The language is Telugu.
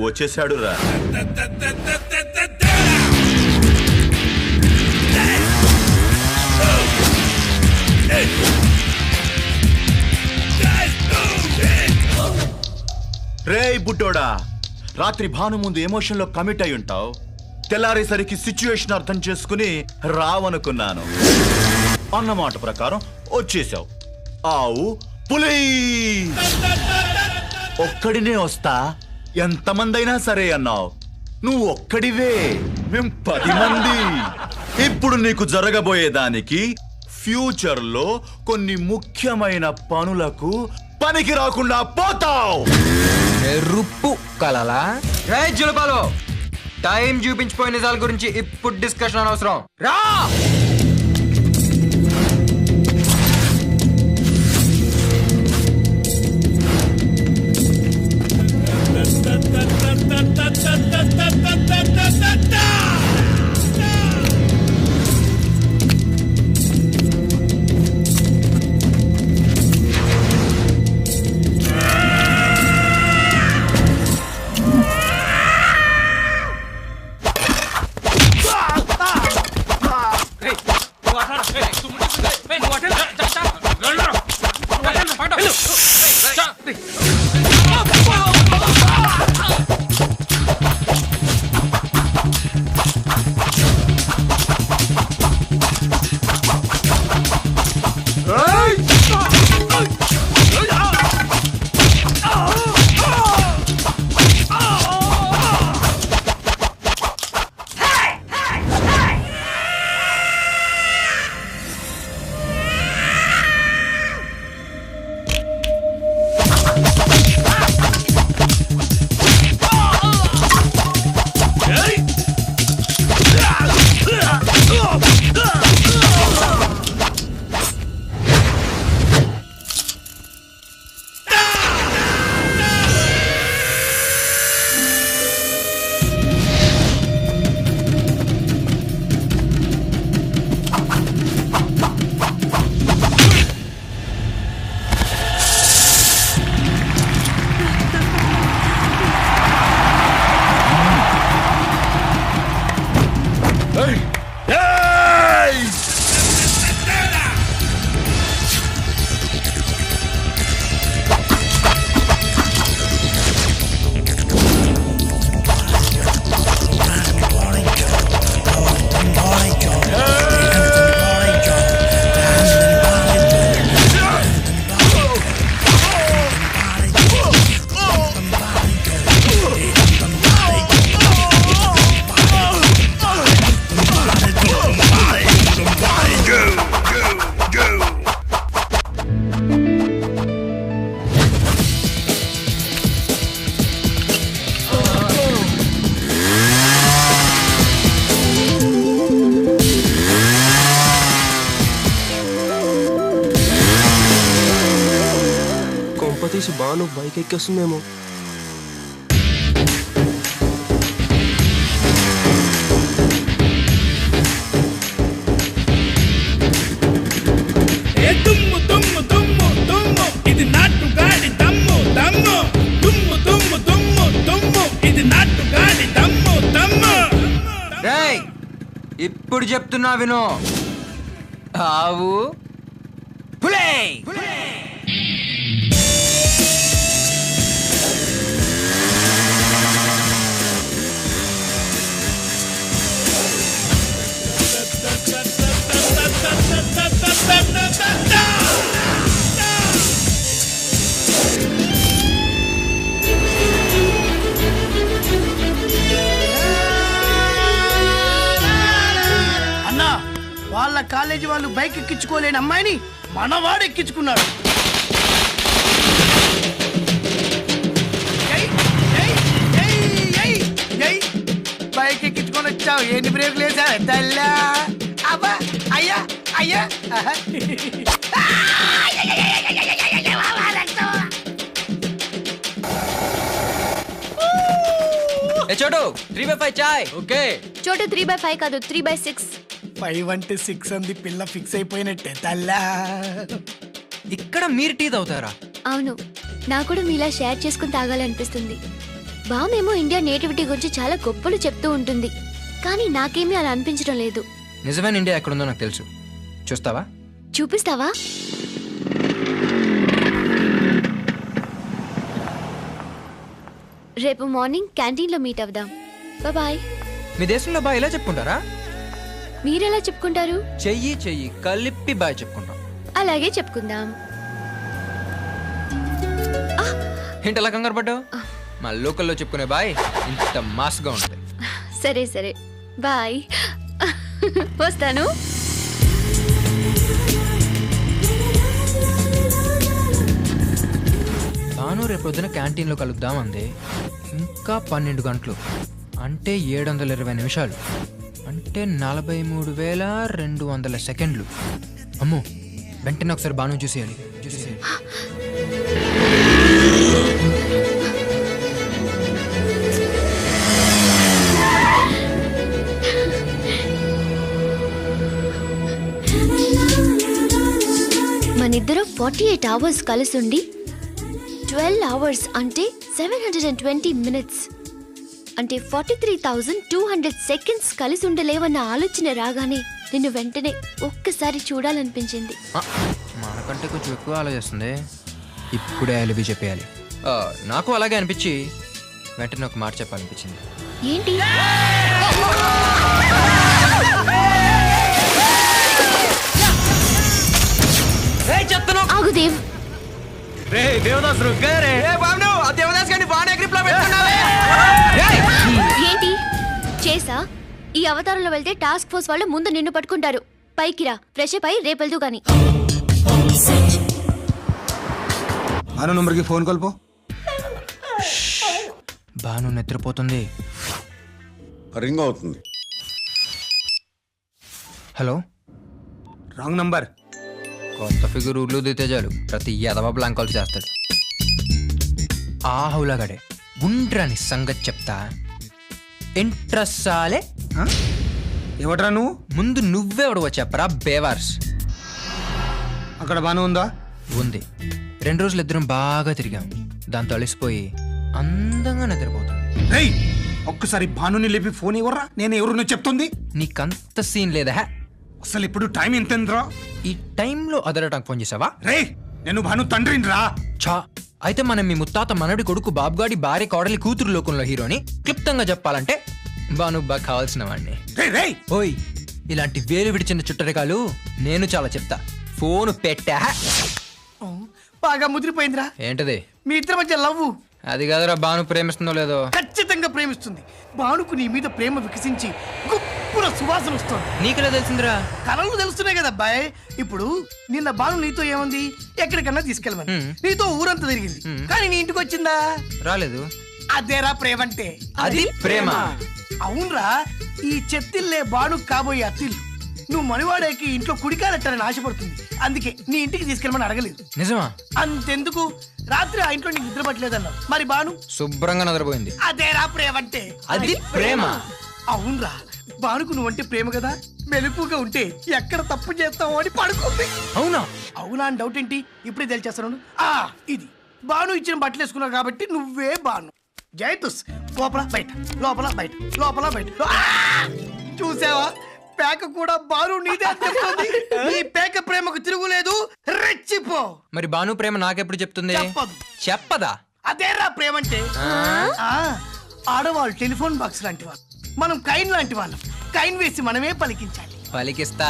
వచ్చేసాడు రా. రేయ్ బుడ్డోడా, రాత్రి భాను ముందు ఎమోషన్ లో కమిట్ అయి ఉంటావు. తెల్లారేసరికి సిచ్యువేషన్ అర్థం చేసుకుని రావనుకున్నాను. అన్నమాట ప్రకారం వచ్చేసావు. ఆవు పులి ఒక్కడినే వస్తా, ఎంతమందైనా సరే అన్నావు. నువ్వు ఒక్కడివే, మేం 10 మంది. ఇప్పుడు నీకు జరగబోయేదానికి ఫ్యూచర్ లో కొన్ని ముఖ్యమైన పనులకు పనికి రాకుండా పోతావు. రుప్పు కలలా జులపాలో టైం చూపించిపోయిన నిజాల గురించి ఇప్పుడు డిస్కషన్ అనవసరం. రా తీసి బాను బైక్ ఎక్కేస్తుందేమో. ఇప్పుడు చెప్తున్నా విను. ఆవు పులే వాళ్ళ కాలేజీ వాళ్ళు బైక్ ఎక్కించుకోలేని అమ్మాయిని మనవాడు ఎక్కించుకున్నాడు. బైక్ ఎక్కించుకొని వచ్చావు, ఎన్ని బ్రేకులు వేసావు తల్లా? అబ్బా అయ్యా అయ్యా చోటు 3/5 చాయ్. ఓకే చోటు 3/5 కాదు 3/6. 5 అంటే 6 అంది పిల్ల ఫిక్స్ అయిపోయినట్టే తల్లా. ఇక్కడ మీరు టీ తాగుతారా? అవును, నాకు కూడా మీలా షేర్ చేసుకుని తాగాలనిపిస్తుంది. బామేమో ఇండియా నేటివిటీ గురించి చాలా గొప్పలు చెప్తూ ఉంటుంది, కానీ నాకేమీ అలా అనిపించడం లేదు. నిజమైన ఇండియా ఎక్కడుందో నాకు తెలుసు. చూస్తావా? చూపిస్తావా? రేపు మార్నింగ్ క్యాంటీన్లో మీట్ అవుదాం. బాయ్. మీ దేశంలో బాయ్ ఇలా చెప్పుకుంటారా? మీరెలా చెప్పుకుంటారు? చెయ్యి చెయ్యి కలిపి బాయ్ చెప్పుకుంటాం. అలాగే చెప్పుకుందాం. ఏంటి అలా కంగారు పడ్డావు? మా లోకల్లో చెప్పుకునే బాయ్ ఇంత మాస్గా ఉంటుంది. సరే సరే బాయ్. వస్తాను. తాను రేపొద్దున క్యాంటీన్లో కలుద్దాం అంది. ఇంకా 12 గంటలు అంటే 720 నిమిషాలు అంటే 43,200 సెకండ్లు. అమ్మో, వెంటనే ఒకసారి బాను చూసేయాలి. మనిద్దరం 48 అవర్స్ కలిసుండి 12 అవర్స్ అంటే 720 మినిట్స్ అంటే 43,200 సెకండ్స్ కలిసి ఉండలేవన్న ఆలోచన రాగానే నిన్ను వెంటనే ఒక్కసారి చూడాలనిపించింది. మనకంటే కొంచెం ఎక్కువ ఆలోచిస్తుంది. ఇప్పుడే అలివి చెప్పేయాలి. నాకు అలాగే అనిపించి వెంటనే ఒక మాట చెప్పాలనిపించింది. ఏంటి? ఆగు దేవ్. ఏంటి చేసా? ఈ అవతారంలో వెళ్తే టాస్క్ ఫోర్స్ వాళ్ళు ముందు నిన్ను పట్టుకుంటారు. పైకి రా, ఫ్రెష్ అప్ అయి రేపు వెళ్తూ గాని. భాను నంబర్కి ఫోన్ కలుపు. బాను నిద్రపోతుంది. రింగ్ అవుతుంది. Hello, wrong number. కొత్త ఫిగర్ ఊర్లు దితే చాలు ప్రతి ఎదవ బ్లాంక్ కాల్ చేస్తాడు. ఆ హౌలాగాడే గుండ్రాని సంగతి చెప్తా. ఇంట్రెస్టాలే. ఎవట్రా నువ్వు? ముందు నువ్వెవడవో చెప్పరా బేవార్స్. అక్కడ బాను ఉందా? ఉంది. 2 రోజులు ఇద్దరం బాగా తిరిగాం. దాంతో అలిసిపోయి అందంగా నిద్రపోతుంది. రేయ్, ఒక్కసారి భానుని లేపి ఫోన్ ఇవ్వరా. నేను ఎవరు నువ్వు చెప్తుంది? నీకంత సీన్ లేదా? అసలు ఇప్పుడు టైం ఎంతరా? ఈ టైంలో అదరటానికి ఫోన్ చేసావా? రేయ్, నేను భాను తండ్రిని రా. ఛా, అయితే మనం మీ ముత్తాత మనడి కొడుకు బాబుగాడి భార్య కోడలి కూతురు లోకంలో హీరోని క్లుప్తంగా చెప్పాలంటే బాను బాగా కావాల్సిన వాడిని. రేయ్ ఓయ్, ఇలాంటి వేలు విడిచిన చుట్టరికాలు నేను చాలా చెప్తా. ఫోన్ పెట్టా. బాగా ముదిరిపోయిందిరా. ఏంటది? మీ ఇద్దరి మధ్య లవ్. అది కాదురా, బాను ప్రేమిస్తుందో లేదో. ఖచ్చితంగా ప్రేమిస్తుంది. బానుకు నీ మీద ప్రేమ వికసించి గుప్పున సువాసన వస్తుంది. నీకెలా తెలిసిందిరా? కళలు తెలుస్తున్నాయి కదా అబ్బాయి. ఇప్పుడు నిన్న బాను నీతో ఏముంది, ఎక్కడికన్నా తీసుకెళ్ళమని నీతో ఊరంతా తిరిగింది, కానీ నీ ఇంటికి వచ్చిందా? రాలేదు. అదేరా ప్రేమ అంటే. అది ప్రేమ. అవునరా, ఈ చెత్తిల్లే బాను కాబోయే అత్తిల్లు. నువ్వు మనివాడేకి ఇంట్లో కుడికాలెట్టాలని ఆశపడుతుంది. అందుకే నీ ఇంటికి తీసుకెళ్ళమని అడగలేదు. నిజమా? అంతెందుకు, రాత్రి ఆ ఇంట్లో నీకు నిద్ర పట్టలేదన్నావు. మరి బాను శుభ్రంగా నిద్రపోయింది. అదేరా ప్రేమ అంటే. అది ప్రేమ. అవునరా, బానుకు నువ్వంటే ప్రేమ కదా. మెలుపుగా ఉంటే ఎక్కడ తప్పు చేస్తావు అని పడుకుంది. అవునా? అవునా అని డౌట్ ఏంటి, ఇప్పుడే తెలిచేస్తున్నాను. ఇది బాను ఇచ్చిన బట్టలు వేసుకున్నావు కాబట్టి నువ్వే బాను. జైతుస్ లోపల బయట, లోపల బయట, లోపల బయట. చూసావా, పేక కూడా బాను నీదే అని చెప్తుంది. ఈ పేక ప్రేమకు తిరుగులేదు, రెచ్చిపో. మరి బాను ప్రేమ నాకెప్పుడు చెప్తుంది? చెప్పదు. చెప్పదా? అదేరా ప్రేమ అంటే. ఆడవాళ్ళు టెలిఫోన్ బాక్స్ లాంటి వాళ్ళు, మనం కైన్ లాంటి వాళ్ళం. కైన్ వేసి మనమే పలికించాలి. పలికిస్తా.